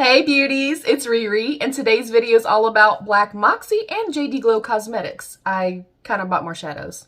Hey beauties, it's Riri, and today's video is all about Black Moxy and JD Glow Cosmetics. I kind of bought more shadows.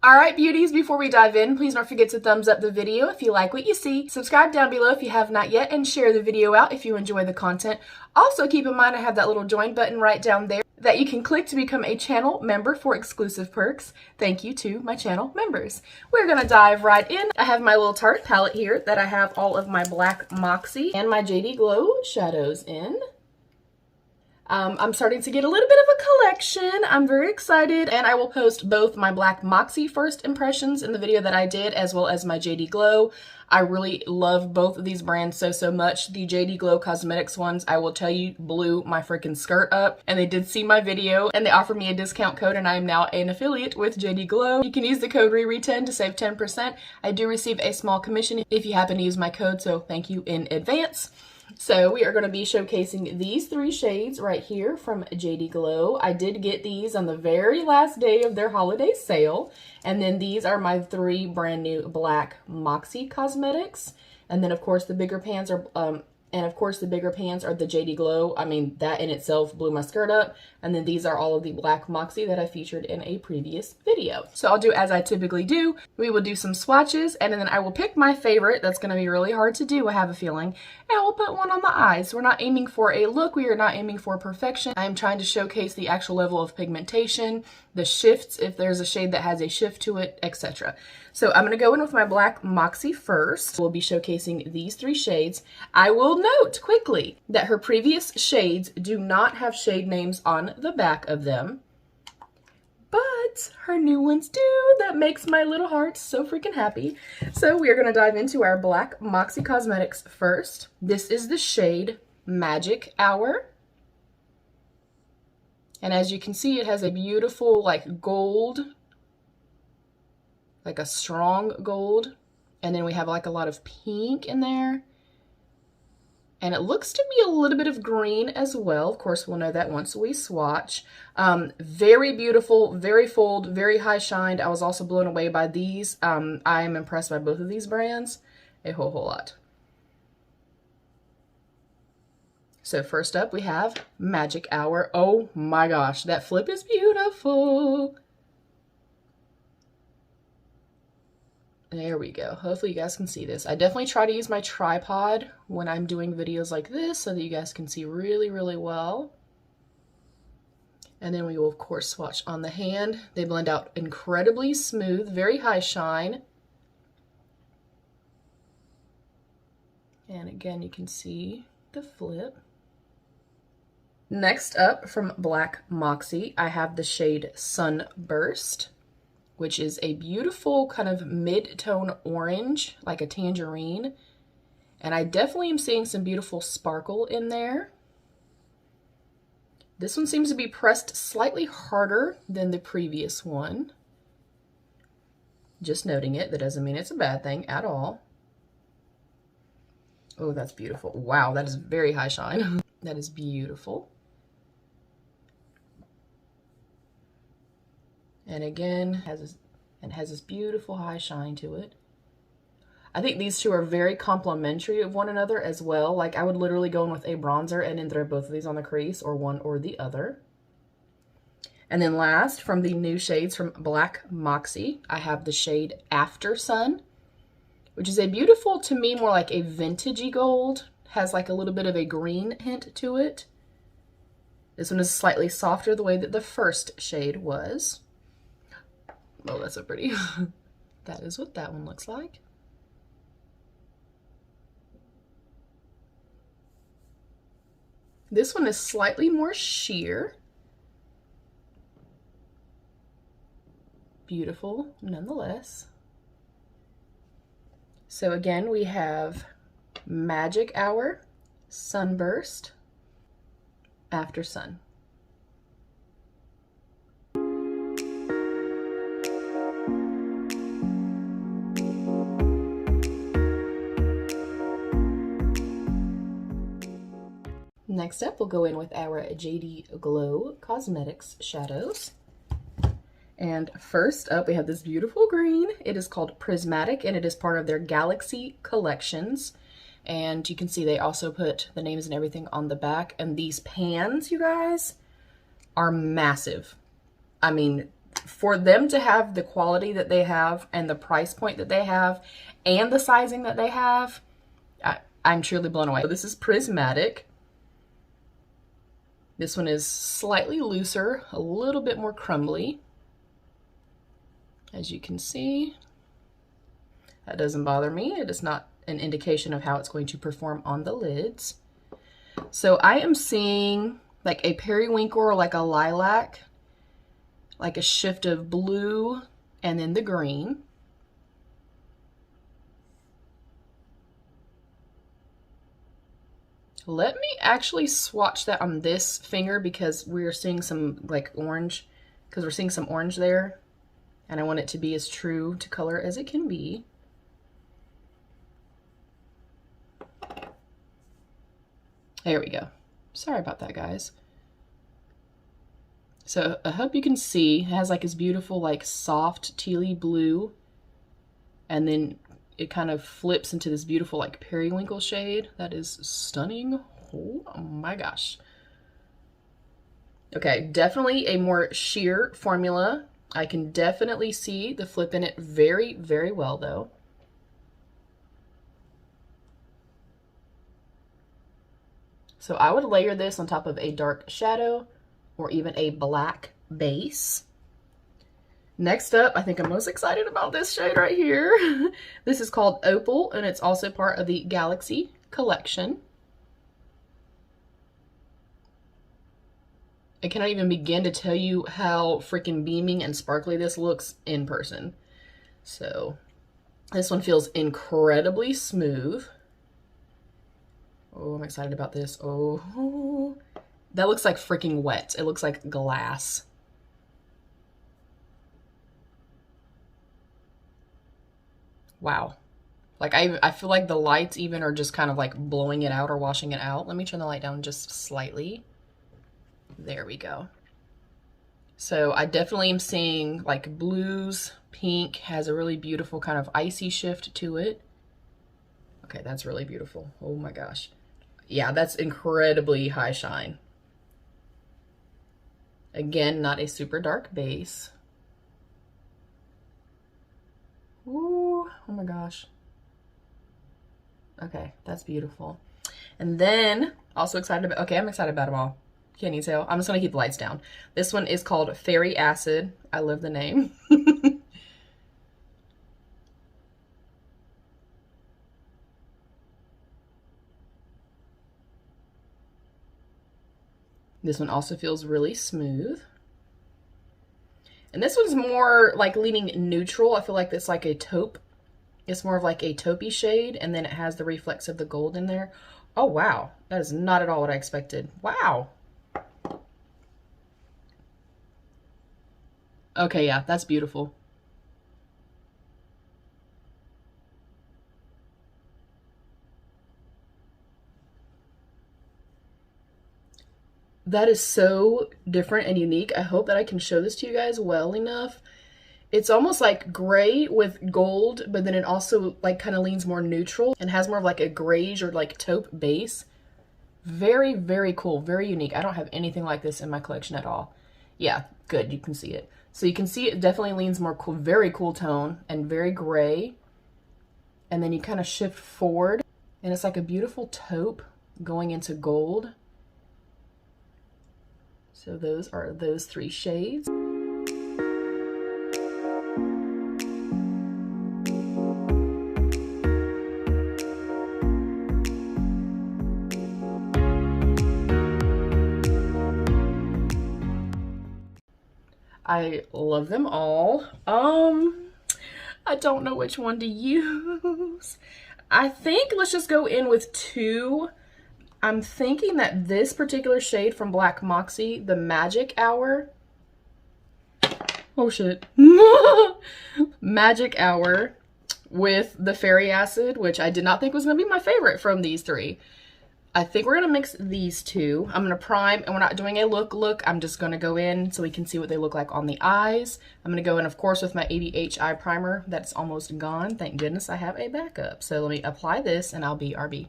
Alright beauties, before we dive in, please don't forget to thumbs up the video if you like what you see. Subscribe down below if you have not yet, and share the video out if you enjoy the content. Also keep in mind I have that little join button right down there that you can click to become a channel member for exclusive perks. Thank you to my channel members. We're gonna dive right in. I have my little Tarte palette here that I have all of my Black Moxy and my JD Glow shadows in. I'm starting to get a little bit of a collection. I'm very excited, and I will post both my Black Moxy first impressions in the video that I did, as well as my JD Glow. I really love both of these brands so much. The JD Glow Cosmetics ones, I will tell you, blew my freaking skirt up, and they did see my video, and they offered me a discount code, and I am now an affiliate with JD Glow. You can use the code RIRI10 to save 10%. I do receive a small commission if you happen to use my code, so thank you in advance. So we are going to be showcasing these three shades right here from JD Glow. I did get these on the very last day of their holiday sale. And then these are my three brand new Black Moxy cosmetics. And then of course the bigger pans are the JD Glow. I mean, that in itself blew my skirt up. And then these are all of the Black Moxy that I featured in a previous video. So I'll do as I typically do. We will do some swatches, and then I will pick my favorite. That's going to be really hard to do, I have a feeling. And we'll put one on the eyes. We're not aiming for a look. We are not aiming for perfection. I am trying to showcase the actual level of pigmentation, the shifts, if there's a shade that has a shift to it, etc. So I'm going to go in with my Black Moxy first. We'll be showcasing these three shades. I will note quickly that her previous shades do not have shade names on the back of them, but her new ones do. That makes my little heart so freaking happy. So we are going to dive into our Black Moxy Cosmetics first. This is the shade Magic Hour. And as you can see, it has a beautiful like gold, like a strong gold. And then we have like a lot of pink in there. And it looks to be a little bit of green as well. Of course, we'll know that once we swatch. Very beautiful, very full, very high shined. I was also blown away by these. I am impressed by both of these brands a whole lot. So first up, we have Magic Hour. Oh my gosh, that flip is beautiful. There we go. Hopefully you guys can see this. I definitely try to use my tripod when I'm doing videos like this so that you guys can see really, really well. And then we will, of course, swatch on the hand. They blend out incredibly smooth, very high shine. And again, you can see the flip. Next up, from Black Moxy, I have the shade Sunburst, which is a beautiful kind of mid-tone orange, like a tangerine. And I definitely am seeing some beautiful sparkle in there. This one seems to be pressed slightly harder than the previous one. Just noting it, that doesn't mean it's a bad thing at all. Oh, that's beautiful. Wow, that is very high shine. That is beautiful. And again, has this beautiful high shine to it. I think these two are very complementary of one another as well. Like I would literally go in with a bronzer and then throw both of these on the crease, or one or the other. And then last, from the new shades from Black Moxy, I have the shade AFTERSUN, which is a beautiful, to me, more like a vintagey gold. Has like a little bit of a green hint to it. This one is slightly softer the way that the first shade was. Oh, that's so pretty. That is what that one looks like. This one is slightly more sheer. Beautiful nonetheless. So again, we have Magic Hour, Sunburst, AFTERSUN. Next up, we'll go in with our JD Glow Cosmetics shadows. And first up, we have this beautiful green. It is called Prismatic, and it is part of their Galaxy collections. And you can see they also put the names and everything on the back. And these pans, you guys, are massive. I mean, for them to have the quality that they have and the price point that they have and the sizing that they have, I'm truly blown away. So this is Prismatic. This one is slightly looser, a little bit more crumbly. As you can see, that doesn't bother me. It is not an indication of how it's going to perform on the lids. So I am seeing like a periwinkle or like a lilac, like a shift of blue, and then the green. Let me actually swatch that on this finger because we're seeing some like orange, because we're seeing some orange there. And I want it to be as true to color as it can be. There we go. Sorry about that, guys. So I hope you can see, it has like this beautiful, like soft tealy blue. And then it kind of flips into this beautiful like periwinkle shade. That is stunning. Oh my gosh. Okay, definitely a more sheer formula. I can definitely see the flip in it very, very well though. So I would layer this on top of a dark shadow or even a black base. Next up, I think I'm most excited about this shade right here. This is called Opal, and it's also part of the Galaxy collection. I cannot even begin to tell you how freaking beaming and sparkly this looks in person. So this one feels incredibly smooth. Oh, I'm excited about this. Oh, that looks like freaking wet. It looks like glass. Wow. Like I feel like the lights even are just kind of like blowing it out or washing it out. Let me turn the light down just slightly. There we go. So I definitely am seeing like blues, pink has a really beautiful kind of icy shift to it. Okay, that's really beautiful. Oh my gosh. Yeah, that's incredibly high shine. Again, not a super dark base. Ooh, oh my gosh. Okay, that's beautiful. And then, also excited about, okay, I'm excited about them all. Can't you tell? I'm just gonna keep the lights down. This one is called Fairy Acid. I love the name. This one also feels really smooth. And this one's more like leaning neutral. I feel like it's like a taupe. It's more of like a taupey shade, and then it has the reflex of the gold in there. Oh, wow. That is not at all what I expected. Wow. Okay, yeah, that's beautiful. That is so different and unique. I hope that I can show this to you guys well enough. It's almost like gray with gold, but then it also like kind of leans more neutral and has more of like a grayish or like taupe base. Very, very cool, very unique. I don't have anything like this in my collection at all. Yeah, good, you can see it. So you can see it definitely leans more cool, very cool tone and very gray. And then you kind of shift forward and it's like a beautiful taupe going into gold. So those are those three shades. I love them all. I don't know which one to use. I think let's just go in with two. I'm thinking that this particular shade from Black Moxy, the Magic Hour. Oh shit. Magic Hour with the Fairy Acid, which I did not think was going to be my favorite from these three. I think we're gonna mix these two. I'm gonna prime, and we're not doing a look. I'm just gonna go in so we can see what they look like on the eyes. I'm gonna go in, of course, with my ABH eye primer. That's almost gone. Thank goodness I have a backup. So let me apply this and I'll BRB.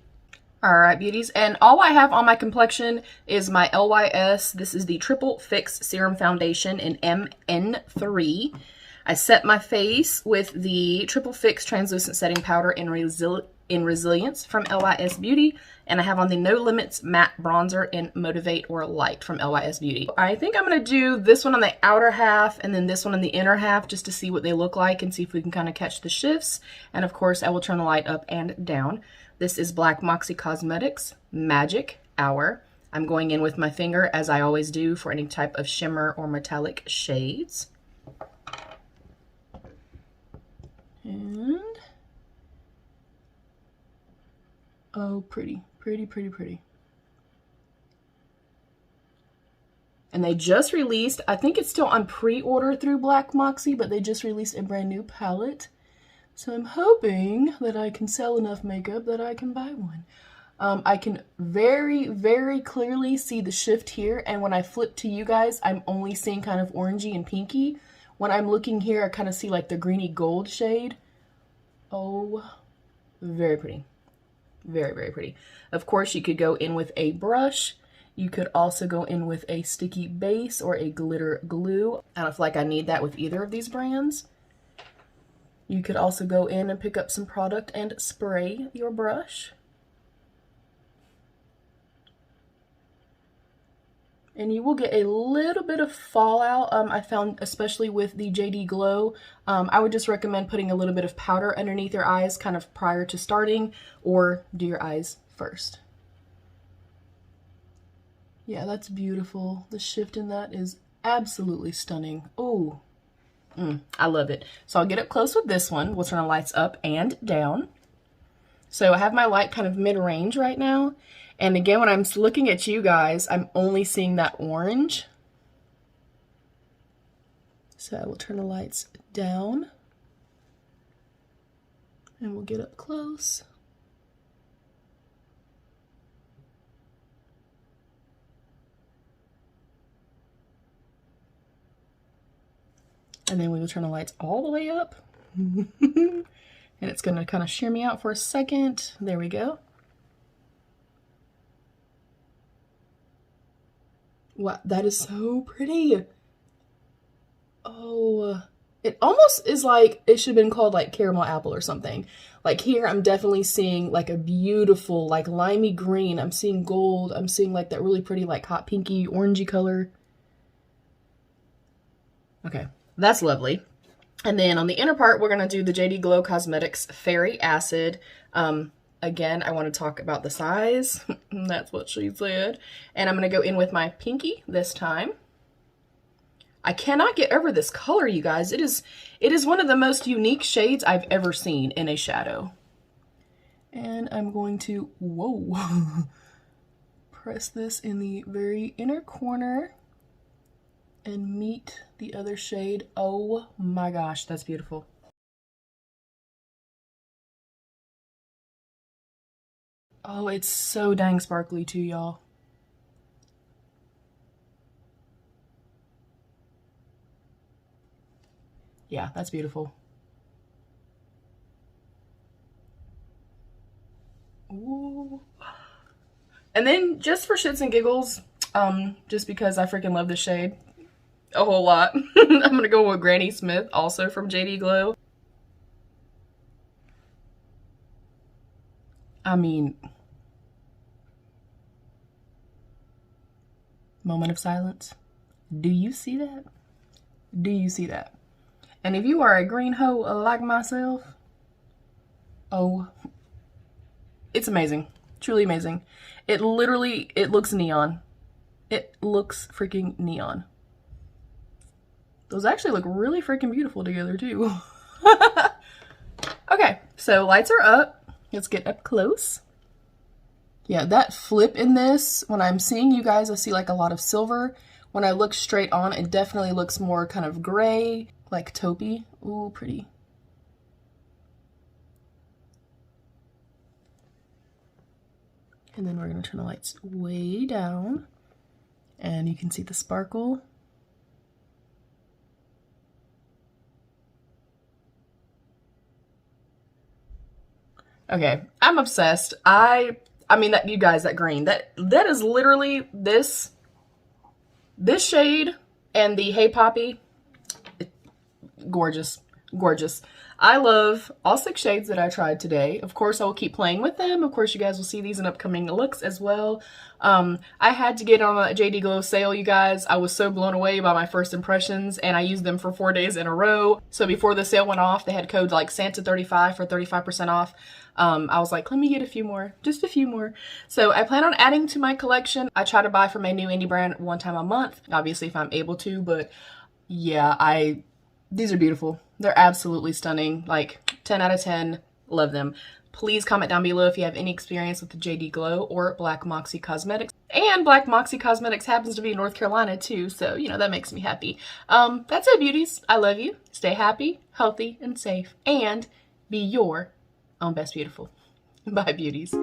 All right, beauties, and all I have on my complexion is my LYS. This is the Triple Fix Serum Foundation in MN3. I set my face with the Triple Fix Translucent Setting Powder in Resilience from LYS Beauty, and I have on the No Limits Matte Bronzer in Motivate or Light from LYS Beauty. I think I'm going to do this one on the outer half and then this one on the inner half just to see what they look like and see if we can kind of catch the shifts. And of course, I will turn the light up and down. This is Black Moxy Cosmetics Magic Hour. I'm going in with my finger, as I always do, for any type of shimmer or metallic shades. And oh, pretty, pretty, pretty, pretty. And they just released, I think it's still on pre-order through Black Moxy, but they just released a brand new palette. So I'm hoping that I can sell enough makeup that I can buy one. I can very, very clearly see the shift here. And when I flip to you guys, I'm only seeing kind of orangey and pinky. When I'm looking here, I kind of see like the greeny gold shade. Oh, very pretty. Very, very pretty. Of course, you could go in with a brush. You could also go in with a sticky base or a glitter glue. I don't feel like I need that with either of these brands. You could also go in and pick up some product and spray your brush. And you will get a little bit of fallout. I found, especially with the JD Glow, I would just recommend putting a little bit of powder underneath your eyes kind of prior to starting, or do your eyes first. Yeah, that's beautiful. The shift in that is absolutely stunning. Oh, I love it. So I'll get up close with this one. We'll turn the lights up and down. So I have my light kind of mid-range right now. And again, when I'm looking at you guys, I'm only seeing that orange. So I will turn the lights down. And we'll get up close. And then we will turn the lights all the way up. And it's going to kind of sheer me out for a second. There we go. Wow, that is so pretty. Oh, it almost is like it should have been called like caramel apple or something. Like here, I'm definitely seeing like a beautiful, like limey green. I'm seeing gold. I'm seeing like that really pretty, like hot pinky, orangey color. Okay, that's lovely. And then on the inner part, we're going to do the JD Glow Cosmetics Fairy Acid. Again, I want to talk about the size. That's what she said. And I'm going to go in with my pinky this time. I cannot get over this color, you guys. It is one of the most unique shades I've ever seen in a shadow. And I'm going to, whoa, press this in the very inner corner and meet the other shade. Oh my gosh, that's beautiful. Oh, it's so dang sparkly too, y'all. Yeah, that's beautiful. Ooh. And then just for shits and giggles, just because I freaking love this shade a whole lot, I'm gonna go with Granny Smith, also from JD Glow. I mean, moment of silence. Do you see that? Do you see that? And if you are a green hoe like myself, oh, it's amazing. Truly amazing. It literally, it looks neon. It looks freaking neon. Those actually look really freaking beautiful together too. Okay, so lights are up. Let's get up close. Yeah, that flip in this, when I'm seeing you guys, I see like a lot of silver. When I look straight on, it definitely looks more kind of gray, like taupey. Ooh, pretty. And then we're going to turn the lights way down. And you can see the sparkle. Okay, I'm obsessed. I mean, that, you guys, that green, that is literally this shade and the Hey Poppy. Gorgeous, gorgeous. I love all 6 shades that I tried today. Of course, I will keep playing with them. Of course, you guys will see these in upcoming looks as well. I had to get on a JD Glow sale, you guys. I was so blown away by my first impressions, and I used them for 4 days in a row. So before the sale went off, they had codes like Santa35 for 35% off. I was like, let me get a few more, just a few more. So I plan on adding to my collection. I try to buy from a new indie brand 1 time a month, obviously if I'm able to, but yeah, these are beautiful. They're absolutely stunning. Like 10 out of 10. Love them. Please comment down below if you have any experience with the JD Glow or Black Moxy Cosmetics. And Black Moxy Cosmetics happens to be in North Carolina too, so you know that makes me happy. That's it, beauties. I love you. Stay happy, healthy, and safe, and be your own best beautiful. Bye, beauties.